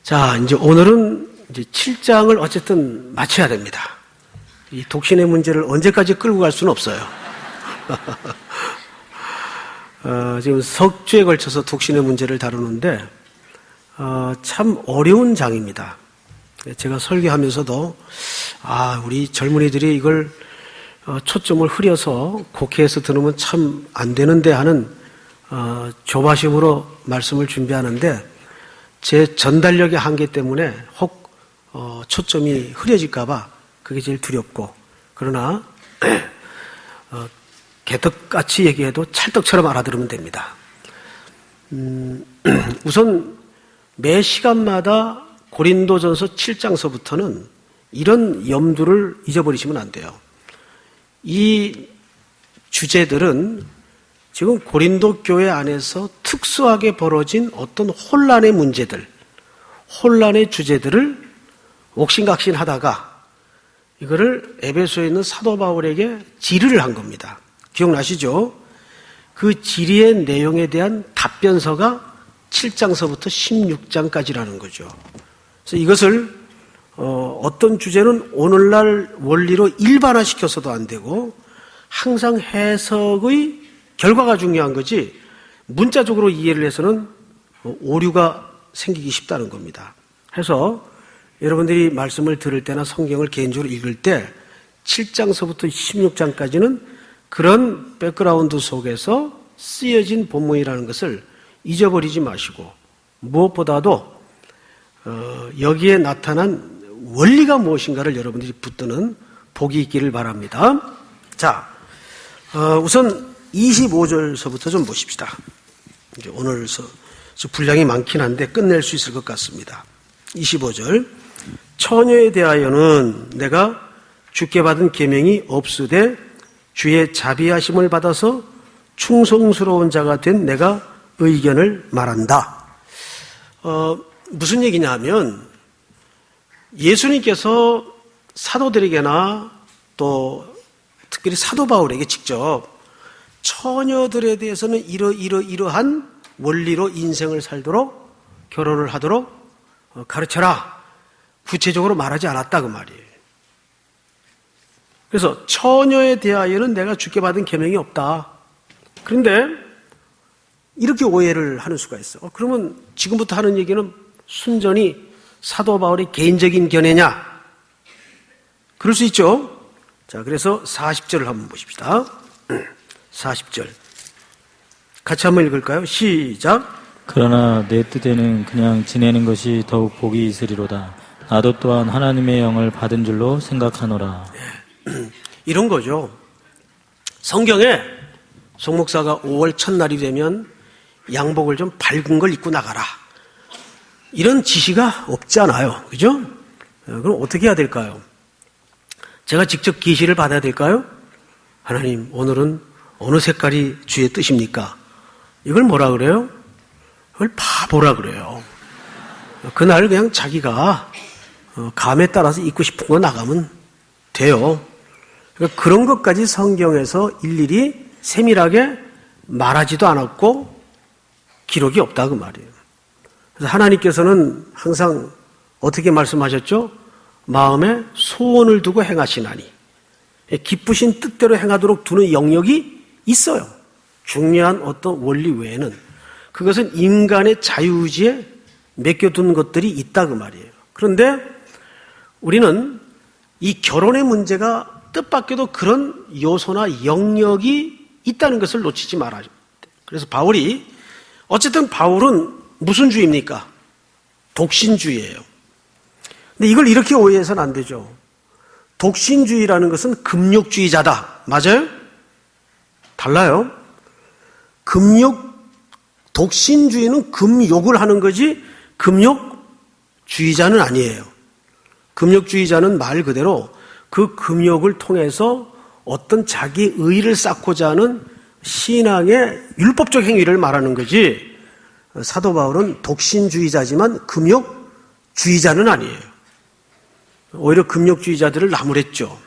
자, 이제 오늘은 이제 7장을 어쨌든 마쳐야 됩니다. 이 독신의 문제를 언제까지 끌고 갈 수는 없어요. 지금 석 주에 걸쳐서 독신의 문제를 다루는데, 참 어려운 장입니다. 제가 설교하면서도, 우리 젊은이들이 이걸 초점을 흐려서 곡해해서 들으면 참 안 되는데 하는 조바심으로 말씀을 준비하는데, 제 전달력의 한계 때문에 혹 초점이 흐려질까봐 그게 제일 두렵고, 그러나 개떡같이 얘기해도 찰떡처럼 알아들으면 됩니다. 우선 매 시간마다 고린도전서 7장서부터는 이런 염두를 잊어버리시면 안 돼요. 이 주제들은 지금 고린도 교회 안에서 특수하게 벌어진 어떤 혼란의 문제들, 혼란의 주제들을 옥신각신 하다가 이거를 에베소에 있는 사도 바울에게 질의를 한 겁니다. 기억나시죠? 그 질의의 내용에 대한 답변서가 7장서부터 16장까지라는 거죠. 그래서 이것을 어떤 주제는 오늘날 원리로 일반화시켜서도 안 되고 항상 해석의 결과가 중요한 거지 문자적으로 이해를 해서는 오류가 생기기 쉽다는 겁니다. 그래서 여러분들이 말씀을 들을 때나 성경을 개인적으로 읽을 때 7장서부터 16장까지는 그런 백그라운드 속에서 쓰여진 본문이라는 것을 잊어버리지 마시고, 무엇보다도 여기에 나타난 원리가 무엇인가를 여러분들이 붙드는 복이 있기를 바랍니다. 자, 우선 25절서부터 좀 보십시다. 이제 오늘서 분량이 많긴 한데 끝낼 수 있을 것 같습니다. 25절. 처녀에 대하여는 내가 주께 받은 계명이 없으되 주의 자비하심을 받아서 충성스러운 자가 된 내가 의견을 말한다. 무슨 얘기냐 하면 예수님께서 사도들에게나 또 특별히 사도 바울에게 직접 처녀들에 대해서는 이러한 원리로 인생을 살도록, 결혼을 하도록 가르쳐라, 구체적으로 말하지 않았다 그 말이에요. 그래서 처녀에 대하여는 내가 주께 받은 계명이 없다. 그런데 이렇게 오해를 하는 수가 있어. 그러면 지금부터 하는 얘기는 순전히 사도 바울의 개인적인 견해냐? 그럴 수 있죠. 자, 그래서 40절을 한번 보십시다. 40절. 같이 한번 읽을까요? 시작. 그러나 내 뜻에는 그냥 지내는 것이 더욱 복이 있으리로다. 나도 또한 하나님의 영을 받은 줄로 생각하노라. 이런 거죠. 성경에 송 목사가 5월 첫날이 되면 양복을 좀 밝은 걸 입고 나가라, 이런 지시가 없잖아요. 그죠? 그럼 어떻게 해야 될까요? 제가 직접 계시를 받아야 될까요? 하나님, 오늘은 어느 색깔이 주의 뜻입니까? 이걸 뭐라 그래요? 그걸 바보라 그래요. 그날 그냥 자기가 감에 따라서 입고 싶은 거 나가면 돼요. 그러니까 그런 것까지 성경에서 일일이 세밀하게 말하지도 않았고 기록이 없다 그 말이에요. 그래서 하나님께서는 항상 어떻게 말씀하셨죠? 마음에 소원을 두고 행하시나니, 기쁘신 뜻대로 행하도록 두는 영역이 있어요. 중요한 어떤 원리 외에는. 그것은 인간의 자유의지에 맡겨둔 것들이 있다 그 말이에요. 그런데 우리는 이 결혼의 문제가 뜻밖에도 그런 요소나 영역이 있다는 것을 놓치지 말아야 돼요. 그래서 바울이, 어쨌든 바울은 무슨 주의입니까? 독신주의예요. 근데 이걸 이렇게 오해해서는 안 되죠. 독신주의라는 것은 금욕주의자다. 맞아요? 달라요. 독신주의는 금욕을 하는 거지 금욕주의자는 아니에요. 금욕주의자는 말 그대로 그 금욕을 통해서 어떤 자기 의의를 쌓고자 하는 신앙의 율법적 행위를 말하는 거지, 사도 바울은 독신주의자지만 금욕주의자는 아니에요. 오히려 금욕주의자들을 나무랬죠.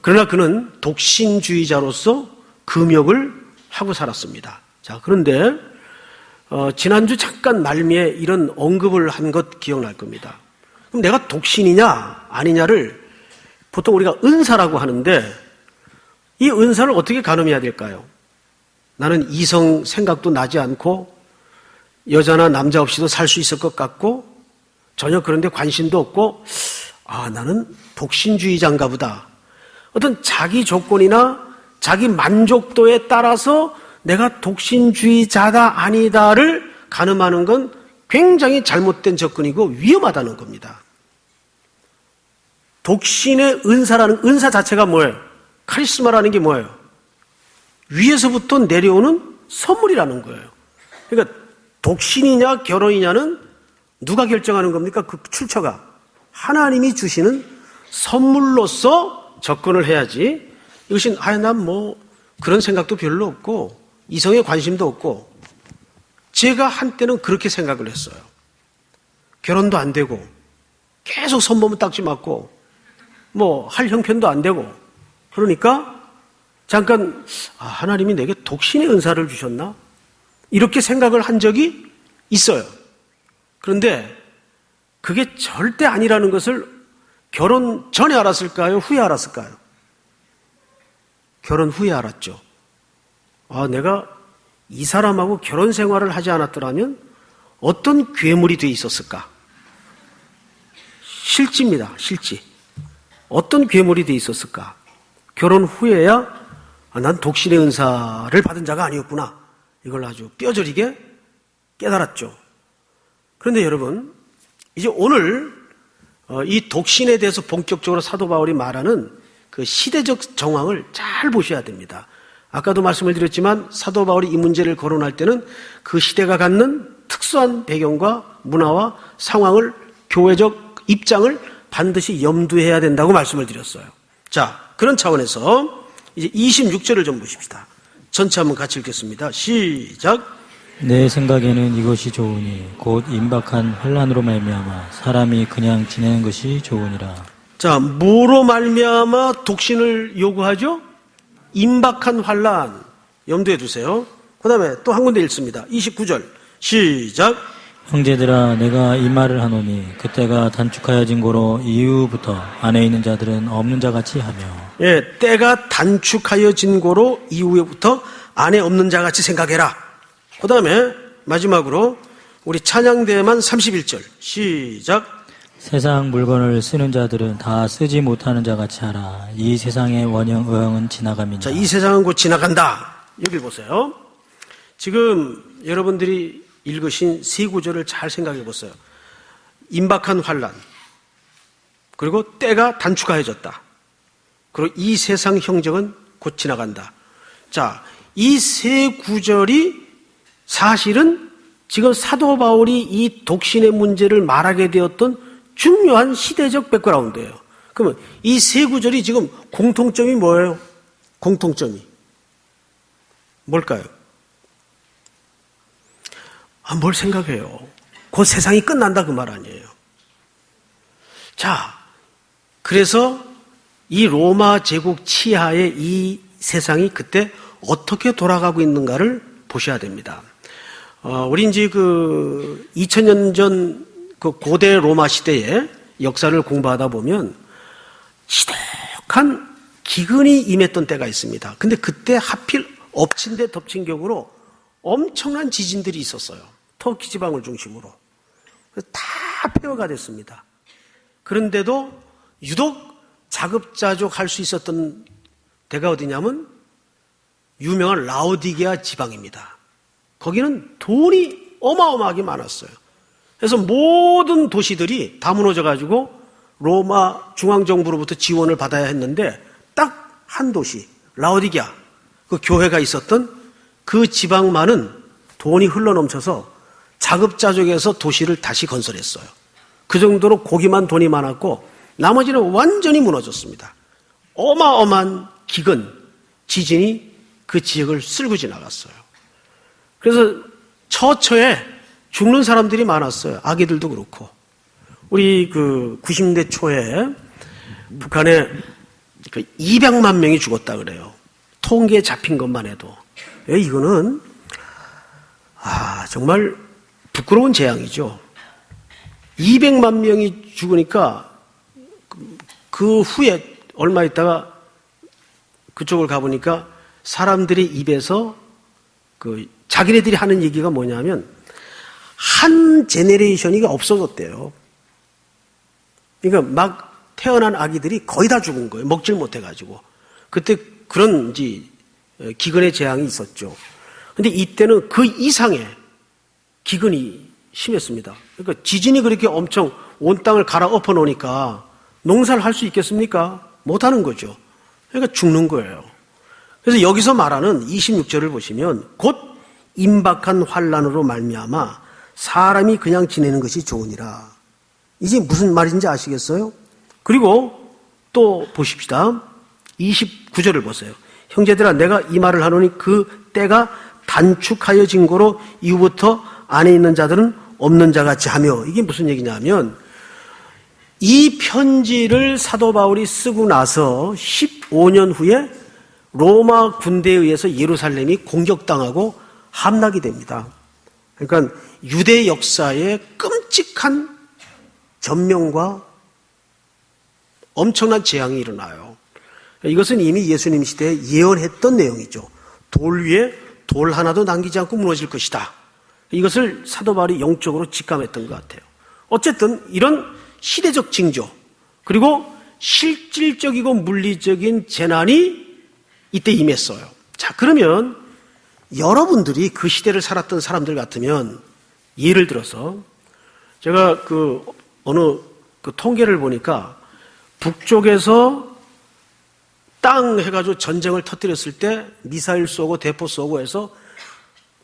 그러나 그는 독신주의자로서 금욕을 하고 살았습니다. 자, 그런데 지난주 잠깐 말미에 이런 언급을 한 것 기억날 겁니다. 그럼 내가 독신이냐 아니냐를 보통 우리가 은사라고 하는데 이 은사를 어떻게 가늠해야 될까요? 나는 이성 생각도 나지 않고 여자나 남자 없이도 살 수 있을 것 같고 전혀 그런 데 관심도 없고 나는 독신주의자인가 보다. 어떤 자기 조건이나 자기 만족도에 따라서 내가 독신주의자다 아니다를 가늠하는 건 굉장히 잘못된 접근이고 위험하다는 겁니다. 독신의 은사라는 은사 자체가 뭐예요? 카리스마라는 게 뭐예요? 위에서부터 내려오는 선물이라는 거예요. 그러니까 독신이냐 결혼이냐는 누가 결정하는 겁니까? 그 출처가 하나님이 주시는 선물로서 접근을 해야지. 이것이 난 뭐 그런 생각도 별로 없고 이성에 관심도 없고. 제가 한때는 그렇게 생각을 했어요. 결혼도 안 되고 계속 손보면 딱지 맞고 뭐 할 형편도 안 되고 그러니까 잠깐 하나님이 내게 독신의 은사를 주셨나? 이렇게 생각을 한 적이 있어요. 그런데 그게 절대 아니라는 것을 결혼 전에 알았을까요? 후에 알았을까요? 결혼 후에 알았죠. 내가 이 사람하고 결혼 생활을 하지 않았더라면 어떤 괴물이 돼 있었을까? 실지입니다. 실지. 어떤 괴물이 돼 있었을까? 결혼 후에야 난 독신의 은사를 받은 자가 아니었구나. 이걸 아주 뼈저리게 깨달았죠. 그런데 여러분, 이제 오늘 이 독신에 대해서 본격적으로 사도 바울이 말하는 그 시대적 정황을 잘 보셔야 됩니다. 아까도 말씀을 드렸지만 사도 바울이 이 문제를 거론할 때는 그 시대가 갖는 특수한 배경과 문화와 상황을, 교회적 입장을 반드시 염두해야 된다고 말씀을 드렸어요. 자, 그런 차원에서 이제 26절을 좀 보십시다. 전체 한번 같이 읽겠습니다. 시작. 내 생각에는 이것이 좋으니 곧 임박한 환난으로 말미암아 사람이 그냥 지내는 것이 좋으니라. 자, 뭐로 말미암아 독신을 요구하죠? 임박한 환난 염두에 두세요. 그 다음에 또 한 군데 읽습니다. 29절 시작. 형제들아 내가 이 말을 하노니 그때가 단축하여진 고로 이후부터 안에 있는 자들은 없는 자같이 하며. 예, 때가 단축하여진 고로 이후부터 안에 없는 자같이 생각해라. 그 다음에 마지막으로 우리 찬양대만 31절 시작. 세상 물건을 쓰는 자들은 다 쓰지 못하는 자같이 하라. 이 세상의 원형 의형은 지나갑니다. 자, 이 세상은 곧 지나간다. 여기 보세요. 지금 여러분들이 읽으신 세 구절을 잘 생각해 보세요. 임박한 환난, 그리고 때가 단축하여졌다, 그리고 이 세상 형정은 곧 지나간다. 자, 이 세 구절이 사실은 지금 사도 바울이 이 독신의 문제를 말하게 되었던 중요한 시대적 백그라운드예요. 그러면 이 세 구절이 지금 공통점이 뭐예요? 공통점이 뭘까요? 뭘 생각해요? 곧 세상이 끝난다 그 말 아니에요. 자, 그래서 이 로마 제국 치하의 이 세상이 그때 어떻게 돌아가고 있는가를 보셔야 됩니다. 우리 이제 2000년 전 그 고대 로마 시대의 역사를 공부하다 보면 시덕한 기근이 임했던 때가 있습니다. 근데 그때 하필 엎친 데 덮친 격으로 엄청난 지진들이 있었어요. 터키 지방을 중심으로. 다 폐허가 됐습니다. 그런데도 유독 자급자족할 수 있었던 데가 어디냐면 유명한 라오디게아 지방입니다. 거기는 돈이 어마어마하게 많았어요. 그래서 모든 도시들이 다 무너져가지고 로마 중앙정부로부터 지원을 받아야 했는데 딱 한 도시, 라오디게아, 그 교회가 있었던 그 지방만은 돈이 흘러넘쳐서 자급자족해서 도시를 다시 건설했어요. 그 정도로 거기만 돈이 많았고 나머지는 완전히 무너졌습니다. 어마어마한 기근, 지진이 그 지역을 쓸고 지나갔어요. 그래서 처처에 죽는 사람들이 많았어요. 아기들도 그렇고. 우리 90년대 초에 북한에 200만 명이 죽었다 그래요. 통계에 잡힌 것만 해도. 이거는 정말 부끄러운 재앙이죠. 200만 명이 죽으니까 그 후에 얼마 있다가 그쪽을 가보니까 사람들의 입에서 자기네들이 하는 얘기가 뭐냐면 한 제네레이션이 없어졌대요. 그러니까 막 태어난 아기들이 거의 다 죽은 거예요. 먹질 못해가지고. 그때 그런 기근의 재앙이 있었죠. 근데 이때는 그 이상의 기근이 심했습니다. 그러니까 지진이 그렇게 엄청 온 땅을 갈아엎어 놓으니까 농사를 할 수 있겠습니까? 못하는 거죠. 그러니까 죽는 거예요. 그래서 여기서 말하는 26절을 보시면 곧 임박한 환난으로 말미암아 사람이 그냥 지내는 것이 좋으니라. 이게 무슨 말인지 아시겠어요? 그리고 또 보십시다. 29절을 보세요. 형제들아 내가 이 말을 하노니 그 때가 단축하여진 거로 이후부터 안에 있는 자들은 없는 자같이 하며, 이게 무슨 얘기냐면 이 편지를 사도 바울이 쓰고 나서 15년 후에 로마 군대에 의해서 예루살렘이 공격당하고 함락이 됩니다. 그러니까 유대 역사에 끔찍한 전명과 엄청난 재앙이 일어나요. 이것은 이미 예수님 시대에 예언했던 내용이죠. 돌 위에 돌 하나도 남기지 않고 무너질 것이다. 이것을 사도 바울이 영적으로 직감했던 것 같아요. 어쨌든 이런 시대적 징조, 그리고 실질적이고 물리적인 재난이 이때 임했어요. 자, 그러면 여러분들이 그 시대를 살았던 사람들 같으면, 예를 들어서 제가 어느 통계를 보니까 북쪽에서 땅 해가지고 전쟁을 터뜨렸을 때 미사일 쏘고 대포 쏘고 해서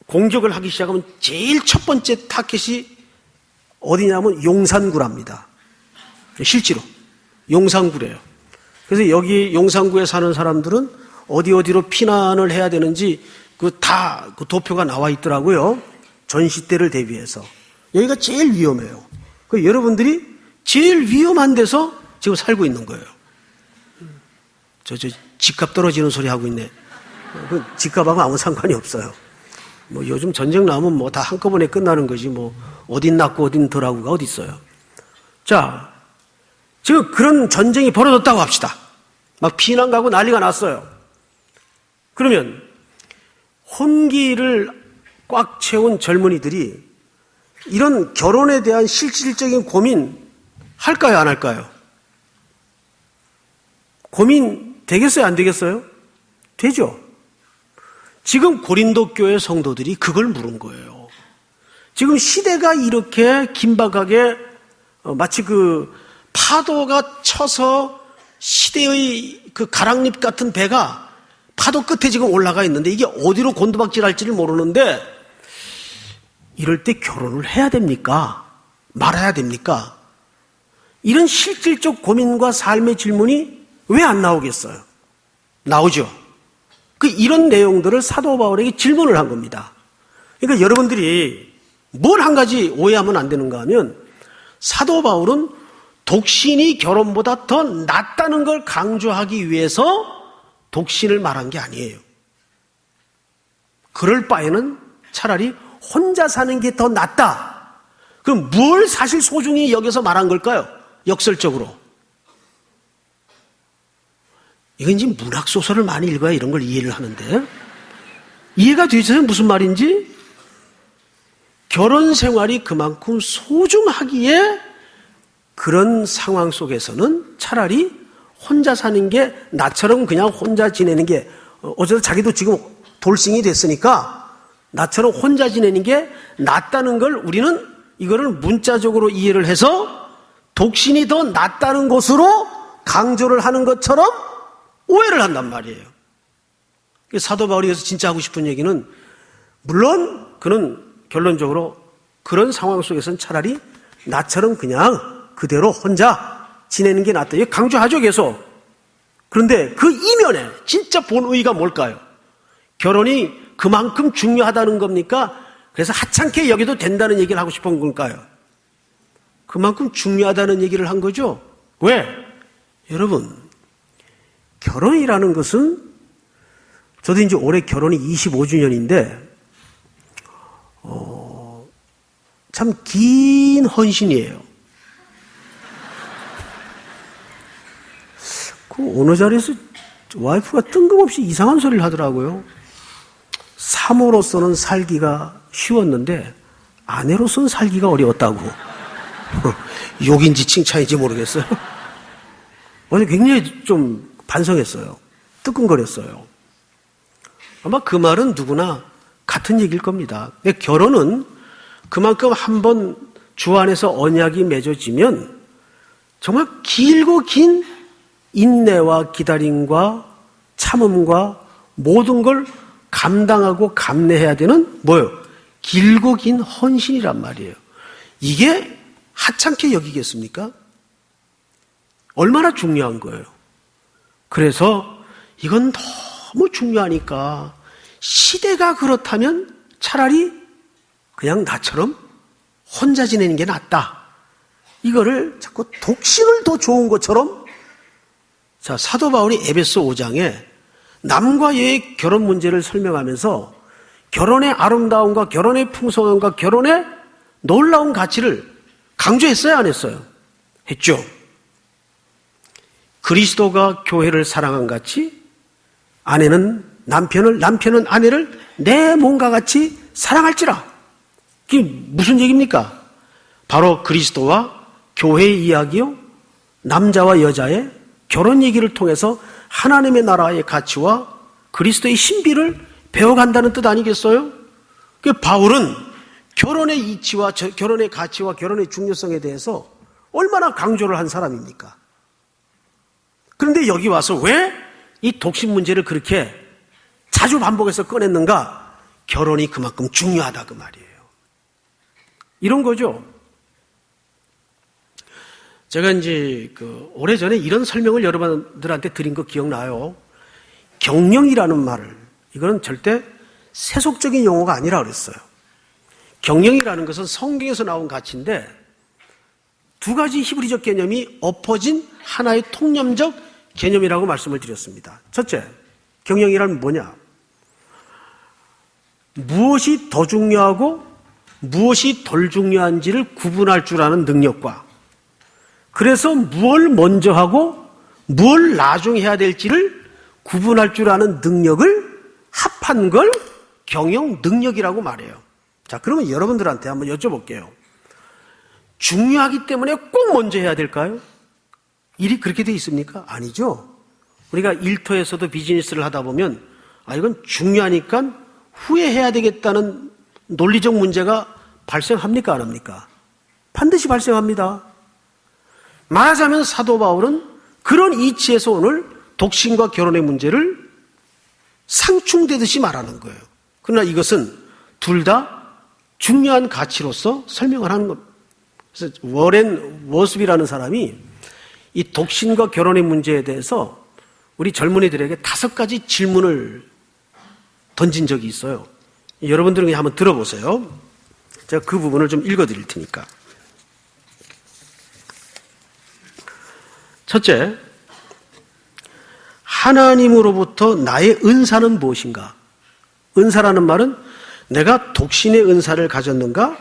공격을 하기 시작하면 제일 첫 번째 타겟이 어디냐면 용산구랍니다. 실제로 용산구래요. 그래서 여기 용산구에 사는 사람들은 어디로 피난을 해야 되는지 그 도표가 나와 있더라고요. 전시 때를 대비해서. 여기가 제일 위험해요. 여러분들이 제일 위험한 데서 지금 살고 있는 거예요. 저 집값 떨어지는 소리 하고 있네. 집값하고 아무 상관이 없어요. 요즘 전쟁 나면 다 한꺼번에 끝나는 거지 어딘 낫고 어딘 덜하고가 어디 있어요. 자, 지금 그런 전쟁이 벌어졌다고 합시다. 막 피난 가고 난리가 났어요. 그러면 혼기를 꽉 채운 젊은이들이 이런 결혼에 대한 실질적인 고민 할까요, 안 할까요? 고민 되겠어요, 안 되겠어요? 되죠. 지금 고린도 교회 성도들이 그걸 물은 거예요. 지금 시대가 이렇게 긴박하게 마치 파도가 쳐서 시대의 가랑잎 같은 배가 파도 끝에 지금 올라가 있는데 이게 어디로 곤두박질할지를 모르는데, 이럴 때 결혼을 해야 됩니까? 말아야 됩니까? 이런 실질적 고민과 삶의 질문이 왜 안 나오겠어요? 나오죠. 이런 내용들을 사도 바울에게 질문을 한 겁니다. 그러니까 여러분들이 뭘 한 가지 오해하면 안 되는가 하면, 사도 바울은 독신이 결혼보다 더 낫다는 걸 강조하기 위해서 독신을 말한 게 아니에요. 그럴 바에는 차라리 혼자 사는 게 더 낫다. 그럼 뭘 사실 소중히 여기서 말한 걸까요? 역설적으로. 이건 이제 문학소설을 많이 읽어야 이런 걸 이해를 하는데, 이해가 되세요? 무슨 말인지? 결혼 생활이 그만큼 소중하기에 그런 상황 속에서는 차라리 혼자 사는 게, 나처럼 그냥 혼자 지내는 게, 어제도 자기도 지금 돌싱이 됐으니까 나처럼 혼자 지내는 게 낫다는 걸, 우리는 이거를 문자적으로 이해를 해서 독신이 더 낫다는 것으로 강조를 하는 것처럼 오해를 한단 말이에요. 사도 바울이 여기서 진짜 하고 싶은 얘기는, 물론 그는 결론적으로 그런 상황 속에서는 차라리 나처럼 그냥 그대로 혼자 지내는 게 낫다. 이거 강조하죠, 계속. 그런데 그 이면에 진짜 본의가 뭘까요? 결혼이 그만큼 중요하다는 겁니까? 그래서 하찮게 여기도 된다는 얘기를 하고 싶은 걸까요? 그만큼 중요하다는 얘기를 한 거죠. 왜? 여러분, 결혼이라는 것은, 저도 이제 올해 결혼이 25주년인데 참 긴 헌신이에요. 그 어느 자리에서 와이프가 뜬금없이 이상한 소리를 하더라고요. 사모로서는 살기가 쉬웠는데 아내로서는 살기가 어려웠다고. 욕인지 칭찬인지 모르겠어요. 어제 굉장히 좀 반성했어요. 뜨끔거렸어요. 아마 그 말은 누구나 같은 얘기일 겁니다. 근데 결혼은 그만큼 한번 주 안에서 언약이 맺어지면 정말 길고 긴 인내와 기다림과 참음과 모든 걸 감당하고 감내해야 되는 뭐예요? 길고 긴 헌신이란 말이에요. 이게 하찮게 여기겠습니까? 얼마나 중요한 거예요. 그래서 이건 너무 중요하니까 시대가 그렇다면 차라리 그냥 나처럼 혼자 지내는 게 낫다. 이거를 자꾸 독신을 더 좋은 것처럼 자, 사도 바울이 에베소 5장에 남과 여의 결혼 문제를 설명하면서 결혼의 아름다움과 결혼의 풍성함과 결혼의 놀라운 가치를 강조했어요, 안 했어요? 했죠. 그리스도가 교회를 사랑한 같이 아내는 남편은 아내를 내 몸과 같이 사랑할지라. 이게 무슨 얘기입니까? 바로 그리스도와 교회의 이야기요, 남자와 여자의 결혼 얘기를 통해서 하나님의 나라의 가치와 그리스도의 신비를 배워간다는 뜻 아니겠어요? 그 바울은 결혼의 이치와 결혼의 가치와 결혼의 중요성에 대해서 얼마나 강조를 한 사람입니까? 그런데 여기 와서 왜 이 독신 문제를 그렇게 자주 반복해서 꺼냈는가? 결혼이 그만큼 중요하다 그 말이에요. 이런 거죠. 제가 이제 오래전에 이런 설명을 여러분들한테 드린 거 기억나요? 경영이라는 말을, 이거는 절대 세속적인 용어가 아니라 그랬어요. 경영이라는 것은 성경에서 나온 가치인데 두 가지 히브리적 개념이 엎어진 하나의 통념적 개념이라고 말씀을 드렸습니다. 첫째, 경영이란 뭐냐? 무엇이 더 중요하고 무엇이 덜 중요한지를 구분할 줄 아는 능력과 그래서 무엇을 먼저 하고 무엇을 나중에 해야 될지를 구분할 줄 아는 능력을 합한 걸 경영 능력이라고 말해요. 자, 그러면 여러분들한테 한번 여쭤볼게요. 중요하기 때문에 꼭 먼저 해야 될까요? 일이 그렇게 돼 있습니까? 아니죠. 우리가 일터에서도 비즈니스를 하다 보면 이건 중요하니까 후회해야 되겠다는 논리적 문제가 발생합니까? 안 합니까? 반드시 발생합니다. 말하자면 사도 바울은 그런 이치에서 오늘 독신과 결혼의 문제를 상충되듯이 말하는 거예요. 그러나 이것은 둘 다 중요한 가치로서 설명을 하는 겁니다. 그래서 워렌 워스비라는 사람이 이 독신과 결혼의 문제에 대해서 우리 젊은이들에게 5가지 질문을 던진 적이 있어요. 여러분들은 한번 들어보세요. 제가 그 부분을 좀 읽어드릴 테니까. 첫째, 하나님으로부터 나의 은사는 무엇인가? 은사라는 말은 내가 독신의 은사를 가졌는가?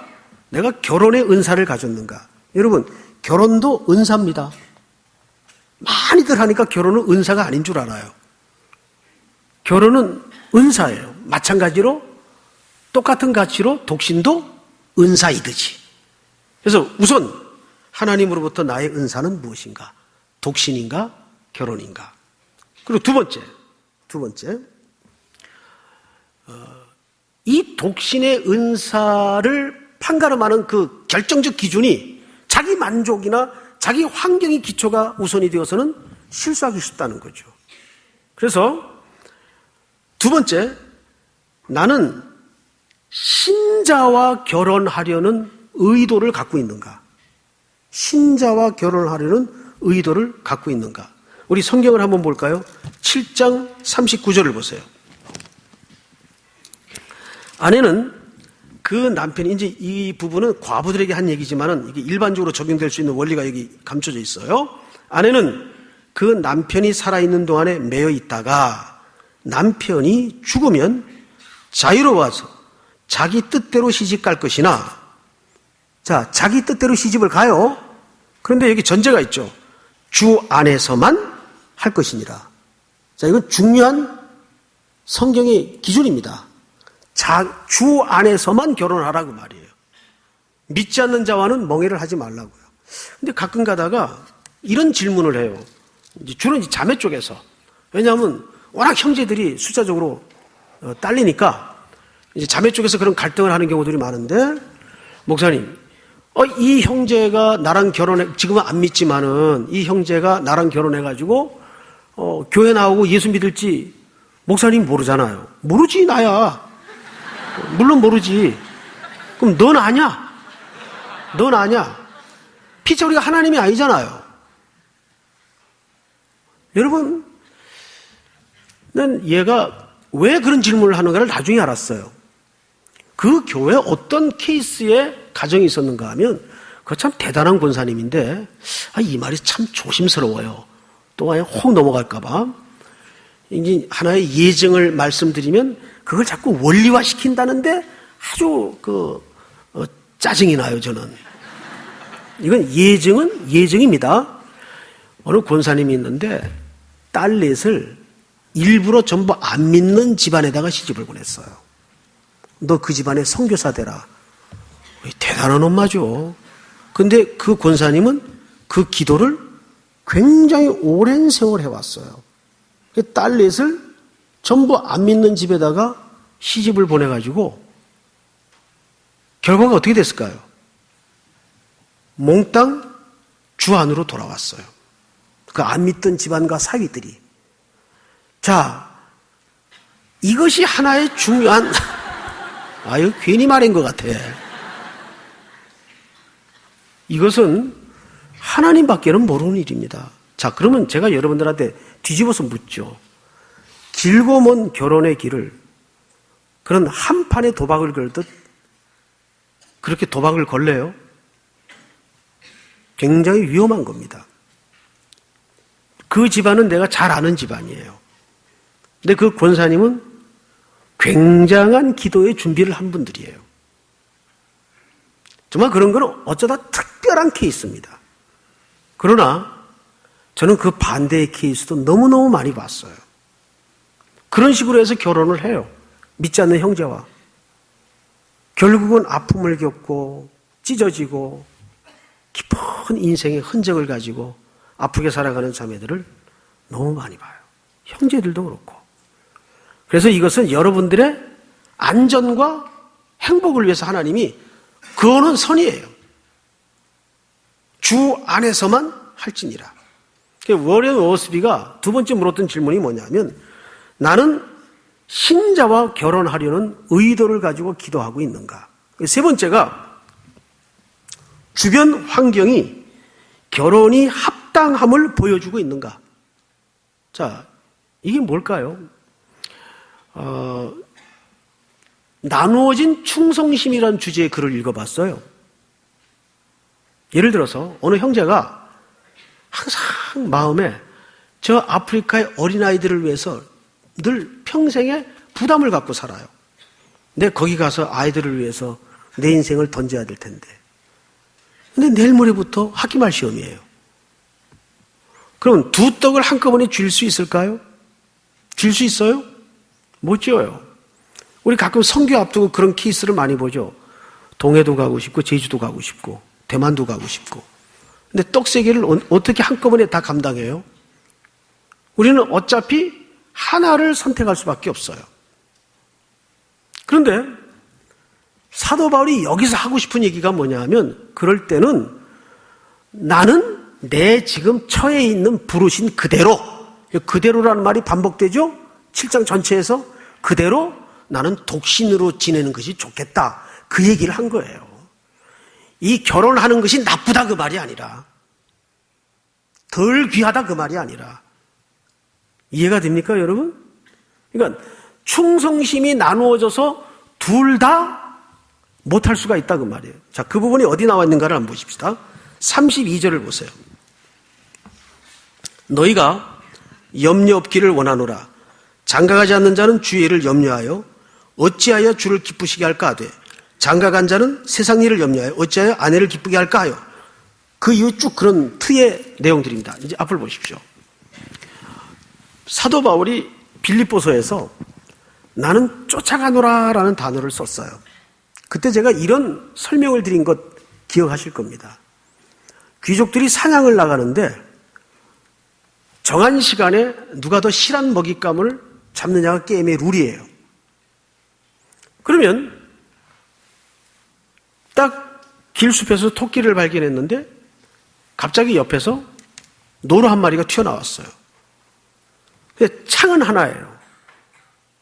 내가 결혼의 은사를 가졌는가? 여러분, 결혼도 은사입니다. 많이들 하니까 결혼은 은사가 아닌 줄 알아요. 결혼은 은사예요. 마찬가지로 똑같은 가치로 독신도 은사이듯이. 그래서 우선 하나님으로부터 나의 은사는 무엇인가? 독신인가? 결혼인가? 그리고 두 번째, 이 독신의 은사를 판가름하는 그 결정적 기준이 자기 만족이나 자기 환경의 기초가 우선이 되어서는 실수하기 쉽다는 거죠. 그래서 두 번째, 나는 신자와 결혼하려는 의도를 갖고 있는가? 신자와 결혼하려는 의도를 갖고 있는가? 우리 성경을 한번 볼까요? 7장 39절을 보세요. 아내는 그 남편이, 이제 이 부분은 과부들에게 한 얘기지만은 이게 일반적으로 적용될 수 있는 원리가 여기 감춰져 있어요. 아내는 그 남편이 살아있는 동안에 매여 있다가 남편이 죽으면 자유로워서 자기 뜻대로 시집갈 것이나 자, 자기 뜻대로 시집을 가요. 그런데 여기 전제가 있죠. 주 안에서만 할 것이니라. 자, 이건 중요한 성경의 기준입니다. 주 안에서만 결혼하라 그 말이에요. 믿지 않는 자와는 멍해를 하지 말라고요. 근데 가끔 가다가 이런 질문을 해요. 주로 이제 자매 쪽에서. 왜냐하면 워낙 형제들이 숫자적으로 딸리니까 이제 자매 쪽에서 그런 갈등을 하는 경우들이 많은데, 목사님, 이 형제가 나랑 지금은 안 믿지만은 이 형제가 나랑 결혼해가지고 교회 나오고 예수 믿을지 목사님 모르잖아요. 모르지, 나야. 물론 모르지. 그럼 넌 아냐? 넌 아냐? 피차 우리가 하나님이 아니잖아요. 여러분, 난 얘가 왜 그런 질문을 하는가를 나중에 알았어요. 그 교회에 어떤 케이스에 가정이 있었는가 하면, 그거 참 대단한 권사님인데, 이 말이 참 조심스러워요. 또 혹 넘어갈까봐. 이제 하나의 예증을 말씀드리면, 그걸 자꾸 원리화 시킨다는데 아주 짜증이 나요, 저는. 이건 예증입니다. 어느 권사님이 있는데, 딸 넷을 일부러 전부 안 믿는 집안에다가 시집을 보냈어요. 너 그 집안에 선교사 되라. 대단한 엄마죠. 근데 그 권사님은 그 기도를 굉장히 오랜 세월 해왔어요. 딸 넷을 전부 안 믿는 집에다가 시집을 보내가지고 결과가 어떻게 됐을까요? 몽땅 주 안으로 돌아왔어요. 그 안 믿던 집안과 사위들이. 자, 이것이 하나의 중요한, 이거 괜히 말인 것 같아. 이것은 하나님밖에는 모르는 일입니다. 자, 그러면 제가 여러분들한테 뒤집어서 묻죠. 길고 먼 결혼의 길을 그런 한판의 도박을 걸듯 그렇게 도박을 걸래요? 굉장히 위험한 겁니다. 그 집안은 내가 잘 아는 집안이에요. 근데 그 권사님은 굉장한 기도의 준비를 한 분들이에요. 정말 그런 건 어쩌다 특별한 케이스입니다. 그러나 저는 그 반대의 케이스도 너무너무 많이 봤어요. 그런 식으로 해서 결혼을 해요. 믿지 않는 형제와. 결국은 아픔을 겪고 찢어지고 깊은 인생의 흔적을 가지고 아프게 살아가는 자매들을 너무 많이 봐요. 형제들도 그렇고. 그래서 이것은 여러분들의 안전과 행복을 위해서 하나님이 그거는 선이에요. 주 안에서만 할지니라. 워렌 워스비가 두 번째 물었던 질문이 뭐냐면, 나는 신자와 결혼하려는 의도를 가지고 기도하고 있는가? 세 번째가 주변 환경이 결혼이 합당함을 보여주고 있는가? 자, 이게 뭘까요? 나누어진 충성심이라는 주제의 글을 읽어봤어요. 예를 들어서 어느 형제가 항상 마음에 저 아프리카의 어린아이들을 위해서 늘 평생에 부담을 갖고 살아요. 근데 거기 가서 아이들을 위해서 내 인생을 던져야 될 텐데. 근데 내일 모레부터 학기말 시험이에요. 그럼 두 떡을 한꺼번에 쥘 수 있을까요? 쥘 수 있어요? 못 쥐어요. 우리 가끔 선교 앞두고 그런 케이스를 많이 보죠. 동해도 가고 싶고 제주도 가고 싶고 대만도 가고 싶고. 근데 떡 세 개를 어떻게 한꺼번에 다 감당해요? 우리는 어차피 하나를 선택할 수밖에 없어요. 그런데 사도 바울이 여기서 하고 싶은 얘기가 뭐냐 하면, 그럴 때는 나는 내 지금 처해 있는 부르신 그대로라는 말이 반복되죠? 7장 전체에서 그대로 나는 독신으로 지내는 것이 좋겠다. 그 얘기를 한 거예요. 이 결혼하는 것이 나쁘다 그 말이 아니라, 덜 귀하다 그 말이 아니라. 이해가 됩니까, 여러분? 그러니까 충성심이 나누어져서 둘 다 못할 수가 있다 그 말이에요. 자, 그 부분이 어디 나와 있는가를 한번 보십시다. 32절을 보세요. 너희가 염려 없기를 원하노라. 장가가지 않는 자는 주의 일을 염려하여 어찌하여 주를 기쁘시게 할까 하되, 장가간 자는 세상 일을 염려하여 어찌하여 아내를 기쁘게 할까 하여. 그 이후 쭉 그런 틀의 내용들입니다. 이제 앞을 보십시오. 사도 바울이 빌립보서에서 나는 쫓아가노라라는 단어를 썼어요. 그때 제가 이런 설명을 드린 것 기억하실 겁니다. 귀족들이 사냥을 나가는데 정한 시간에 누가 더 실한 먹잇감을 잡느냐가 게임의 룰이에요. 그러면 딱 길숲에서 토끼를 발견했는데 갑자기 옆에서 노루 한 마리가 튀어나왔어요. 근데 창은 하나예요.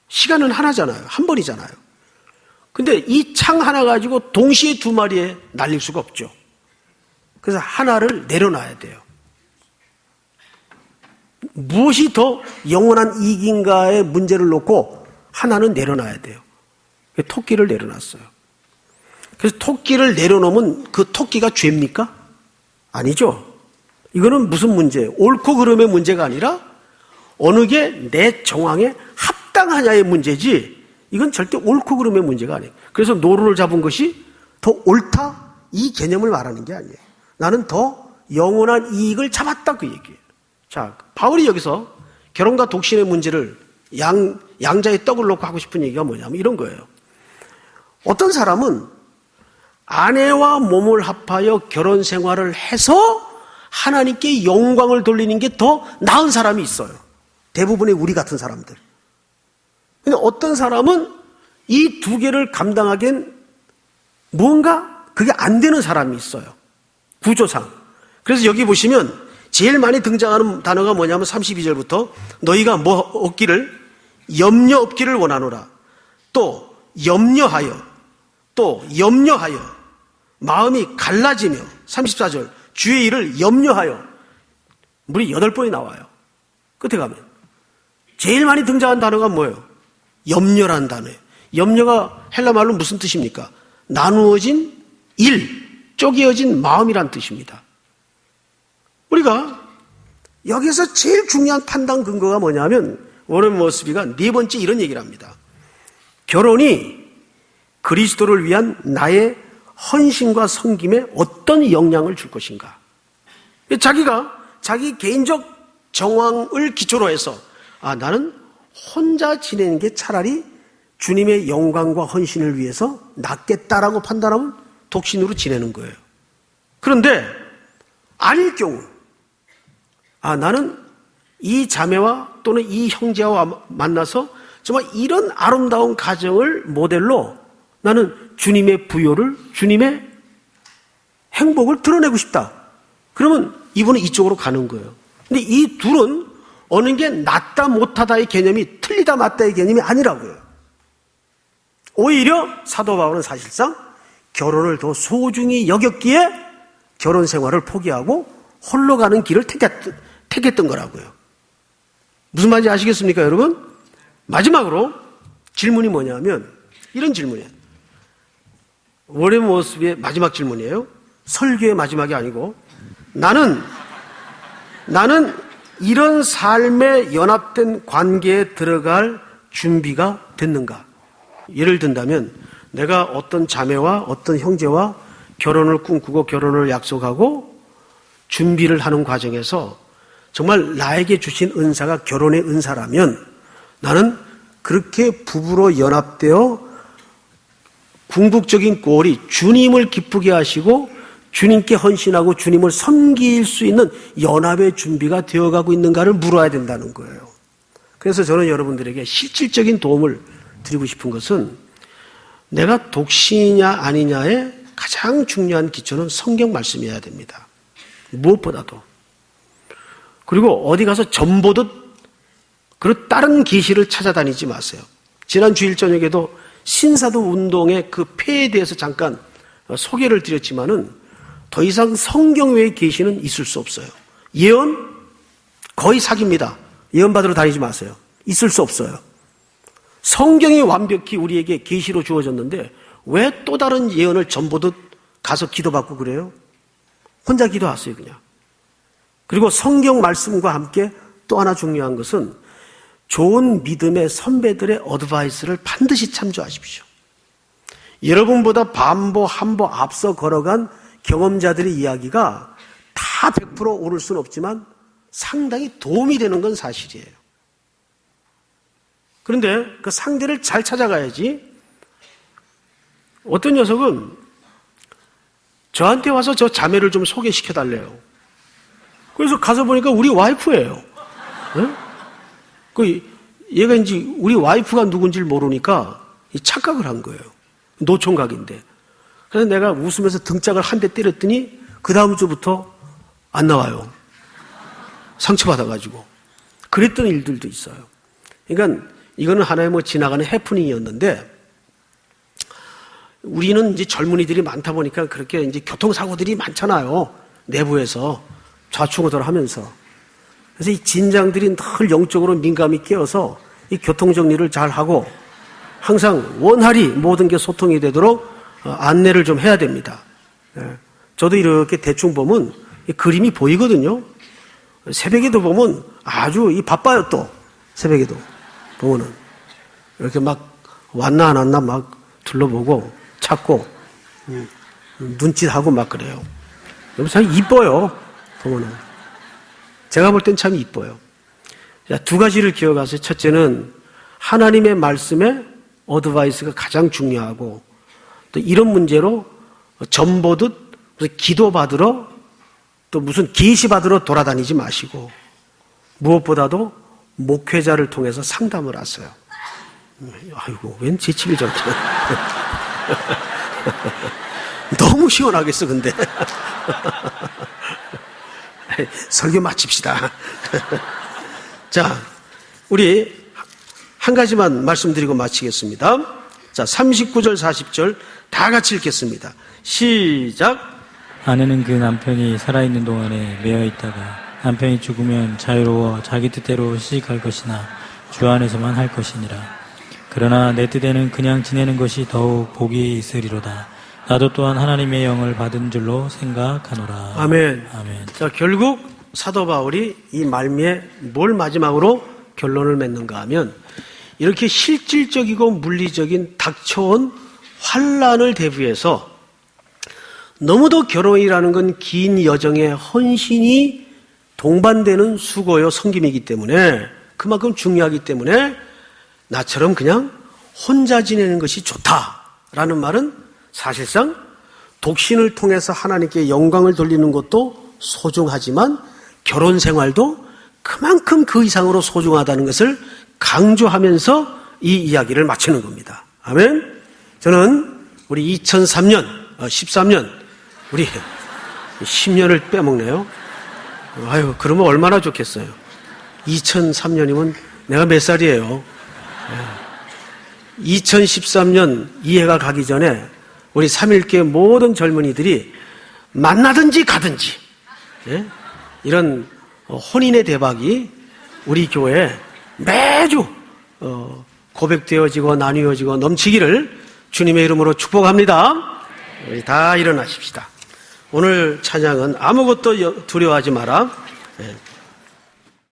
시간은 하나잖아요. 한 번이잖아요. 근데 이 창 하나 가지고 동시에 두 마리에 날릴 수가 없죠. 그래서 하나를 내려놔야 돼요. 무엇이 더 영원한 이익인가의 문제를 놓고 하나는 내려놔야 돼요. 토끼를 내려놨어요. 그래서 토끼를 내려놓으면 그 토끼가 죄입니까? 아니죠. 이거는 무슨 문제예요? 옳고 그름의 문제가 아니라 어느 게 내 정황에 합당하냐의 문제지 이건 절대 옳고 그름의 문제가 아니에요. 그래서 노루를 잡은 것이 더 옳다 이 개념을 말하는 게 아니에요. 나는 더 영원한 이익을 잡았다 그 얘기예요. 자, 바울이 여기서 결혼과 독신의 문제를 양자의 떡을 놓고 하고 싶은 얘기가 뭐냐면 이런 거예요. 어떤 사람은 아내와 몸을 합하여 결혼 생활을 해서 하나님께 영광을 돌리는 게 더 나은 사람이 있어요. 대부분의 우리 같은 사람들. 근데 어떤 사람은 이 두 개를 감당하기엔 무언가 그게 안 되는 사람이 있어요. 구조상. 그래서 여기 보시면 제일 많이 등장하는 단어가 뭐냐면 32절부터 너희가 뭐 없기를 염려 없기를 원하노라. 또 염려하여 마음이 갈라지며 34절 주의 일을 염려하여 물이 8번이 나와요. 끝에 가면 제일 많이 등장한 단어가 뭐예요? 염려라는 단어예요. 염려가 헬라 말로 무슨 뜻입니까? 나누어진 일, 쪼개어진 마음이란 뜻입니다. 우리가 여기서 제일 중요한 판단 근거가 뭐냐면 워렌 머스비가 네 번째 이런 얘기를 합니다. 결혼이 그리스도를 위한 나의 헌신과 섬김에 어떤 영향을 줄 것인가. 자기가 자기 개인적 정황을 기초로 해서 나는 혼자 지내는 게 차라리 주님의 영광과 헌신을 위해서 낫겠다라고 판단하면 독신으로 지내는 거예요. 그런데 아닐 경우 나는 이 자매와 또는 이 형제와 만나서 정말 이런 아름다운 가정을 모델로 나는 주님의 부요를 주님의 행복을 드러내고 싶다. 그러면 이분은 이쪽으로 가는 거예요. 근데 이 둘은 어느 게 낫다 못하다의 개념이 틀리다 맞다의 개념이 아니라고요. 오히려 사도 바울은 사실상 결혼을 더 소중히 여겼기에 결혼 생활을 포기하고 홀로 가는 길을 택했던 거라고요. 무슨 말인지 아시겠습니까, 여러분? 마지막으로 질문이 뭐냐면 이런 질문이에요. 워렌 머스비의 마지막 질문이에요. 설교의 마지막이 아니고 나는 이런 삶에 연합된 관계에 들어갈 준비가 됐는가? 예를 든다면 내가 어떤 자매와 어떤 형제와 결혼을 꿈꾸고 결혼을 약속하고 준비를 하는 과정에서 정말 나에게 주신 은사가 결혼의 은사라면 나는 그렇게 부부로 연합되어 궁극적인 골이 주님을 기쁘게 하시고 주님께 헌신하고 주님을 섬길 수 있는 연합의 준비가 되어가고 있는가를 물어야 된다는 거예요. 그래서 저는 여러분들에게 실질적인 도움을 드리고 싶은 것은 내가 독신이냐 아니냐의 가장 중요한 기초는 성경 말씀이어야 됩니다. 무엇보다도. 그리고 어디 가서 점 보듯 그 다른 계시를 찾아다니지 마세요. 지난 주일 저녁에도 신사도 운동의 그 폐에 대해서 잠깐 소개를 드렸지만은 더 이상 성경 외의 계시는 있을 수 없어요. 예언 거의 사기입니다. 예언 받으러 다니지 마세요. 있을 수 없어요. 성경이 완벽히 우리에게 계시로 주어졌는데 왜 또 다른 예언을 전보듯 가서 기도받고 그래요? 혼자 기도하세요, 그냥. 그리고 성경 말씀과 함께 또 하나 중요한 것은 좋은 믿음의 선배들의 어드바이스를 반드시 참조하십시오. 여러분보다 반보, 한보 앞서 걸어간 경험자들의 이야기가 다 100% 옳을 수는 없지만 상당히 도움이 되는 건 사실이에요. 그런데 그 상대를 잘 찾아가야지. 어떤 녀석은 저한테 와서 저 자매를 좀 소개시켜 달래요. 그래서 가서 보니까 우리 와이프예요. 네? 얘가 이제 우리 와이프가 누군지 모르니까 착각을 한 거예요. 노총각인데. 그래서 내가 웃으면서 등짝을 한 대 때렸더니 그 다음 주부터 안 나와요. 상처받아가지고. 그랬던 일들도 있어요. 그러니까 이거는 하나의 뭐 지나가는 해프닝이었는데, 우리는 이제 젊은이들이 많다 보니까 그렇게 이제 교통사고들이 많잖아요. 내부에서 좌충우돌 하면서. 그래서 이 진장들이 늘 영적으로 민감히 깨어서 이 교통정리를 잘 하고 항상 원활히 모든 게 소통이 되도록 안내를 좀 해야 됩니다. 저도 이렇게 대충 보면 이 그림이 보이거든요. 새벽에도 보면 아주 바빠요. 또 새벽에도 보면은 이렇게 막 왔나 안 왔나 막 둘러보고 찾고 눈짓하고 막 그래요. 참 이뻐요. 보면은 제가 볼 땐 참 이뻐요. 자, 두 가지를 기억하세요. 첫째는 하나님의 말씀에 어드바이스가 가장 중요하고, 또 이런 문제로 전보듯 무슨 기도받으러 또 무슨 계시받으러 돌아다니지 마시고, 무엇보다도 목회자를 통해서 상담을 하세요. 아이고, 웬 재치를 저렇게. 너무 시원하겠어, 근데. 설교 마칩시다. 자, 우리 한 가지만 말씀드리고 마치겠습니다. 자, 39절, 40절 다 같이 읽겠습니다. 시작. 아내는 그 남편이 살아있는 동안에 매여 있다가 남편이 죽으면 자유로워 자기 뜻대로 시집갈 것이나 주 안에서만 할 것이니라. 그러나 내 뜻에는 그냥 지내는 것이 더욱 복이 있으리로다. 나도 또한 하나님의 영을 받은 줄로 생각하노라. 아멘. 아멘. 자, 결국 사도 바울이 이 말미에 뭘 마지막으로 결론을 맺는가 하면, 이렇게 실질적이고 물리적인 닥쳐온 환난을 대비해서 너무도 결혼이라는 건 긴 여정의 헌신이 동반되는 수고요 섬김이기 때문에, 그만큼 중요하기 때문에 나처럼 그냥 혼자 지내는 것이 좋다라는 말은 사실상 독신을 통해서 하나님께 영광을 돌리는 것도 소중하지만 결혼 생활도 그만큼 그 이상으로 소중하다는 것을 강조하면서 이 이야기를 마치는 겁니다. 아멘. 저는 우리 2003년, 13년, 우리 10년을 빼먹네요. 아유, 그러면 얼마나 좋겠어요. 2003년이면 내가 몇 살이에요? 2013년 이해가 가기 전에 우리 삼일교회 모든 젊은이들이 만나든지 가든지, 예? 이런 혼인의 대박이 우리 교회에 매주 고백되어지고 나뉘어지고 넘치기를 주님의 이름으로 축복합니다. 우리 다 일어나십시다. 오늘 찬양은 아무것도 두려워하지 마라. 예.